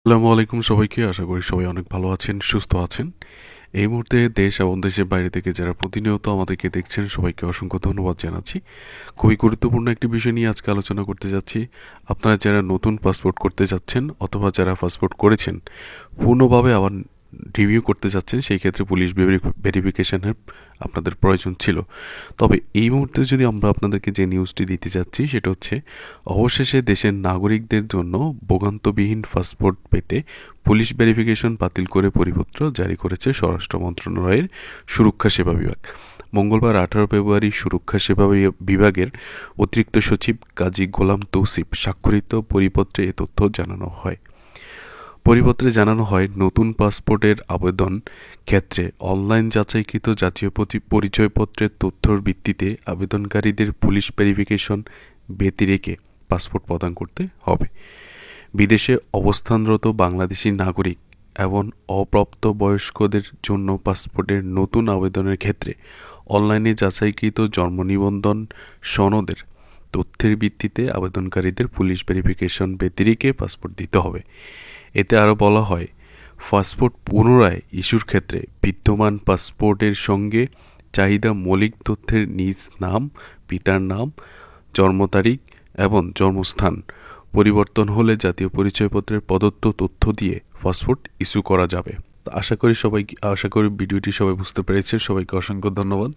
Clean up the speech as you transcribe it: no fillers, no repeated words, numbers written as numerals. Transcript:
আসসালামু আলাইকুম সবাইকে। আশা করি সবাই অনেক ভালো আছেন, সুস্থ আছেন। এই মুহূর্তে দেশ এবং দেশের বাইরে থেকে যারা প্রতিনিয়ত আমাদেরকে দেখছেন সবাইকে অসংখ্য ধন্যবাদ জানাচ্ছি। খুবই গুরুত্বপূর্ণ একটি বিষয় নিয়ে আজকে আলোচনা করতে যাচ্ছি। আপনারা যারা নতুন পাসপোর্ট করতে যাচ্ছেন অথবা যারা পাসপোর্ট করেছেন পূর্ণভাবে আবার রিভিউ করতে যাচ্ছেন, সেই ক্ষেত্রে পুলিশ ভেরিফিকেশনের আপনাদের প্রয়োজন ছিল। তবে এই মুহূর্তে যদি আমরা আপনাদেরকে যে নিউজটি দিতে যাচ্ছি সেটা হচ্ছে, অবশেষে দেশের নাগরিকদের জন্য ভোগান্তবিহীন পাসপোর্ট পেতে পুলিশ ভেরিফিকেশন বাতিল করে পরিপত্র জারি করেছে স্বরাষ্ট্র মন্ত্রণালয়ের সুরক্ষা সেবা বিভাগ। মঙ্গলবার 18 ফেব্রুয়ারি সুরক্ষা সেবা বিভাগের অতিরিক্ত সচিব কাজী গোলাম তৌসিফ স্বাক্ষরিত পরিপত্রে এ তথ্য জানানো হয়। পরিপত্রে জানানো হয়, নতুন পাসপোর্টের আবেদন ক্ষেত্রে অনলাইন যাচাইকৃত জাতীয় পরিচয়পত্রের তথ্যর ভিত্তিতে আবেদনকারীদের পুলিশ ভেরিফিকেশন ব্যতিরেকে পাসপোর্ট প্রদান করতে হবে। বিদেশে অবস্থানরত বাংলাদেশি নাগরিক এবং অপ্রাপ্তবয়স্কদের জন্য পাসপোর্টের নতুন আবেদনের ক্ষেত্রে অনলাইনে যাচাইকৃত জন্ম নিবন্ধন সনদের তথ্যের ভিত্তিতে আবেদনকারীদের পুলিশ ভেরিফিকেশন ব্যতিরেকে পাসপোর্ট দিতে হবে। এতে আরও বলা হয়, পাসপোর্ট পুনরায় ইস্যুর ক্ষেত্রে বিদ্যমান পাসপোর্টের সঙ্গে চাহিদা মৌলিক তথ্যের নিজ নাম, পিতার নাম, জন্ম তারিখ এবং জন্মস্থান পরিবর্তন হলে জাতীয় পরিচয়পত্রের প্রদত্ত তথ্য দিয়ে পাসপোর্ট ইস্যু করা যাবে। আশা করি ভিডিওটি সবাই বুঝতে পেরেছে। সবাইকে অসংখ্য ধন্যবাদ।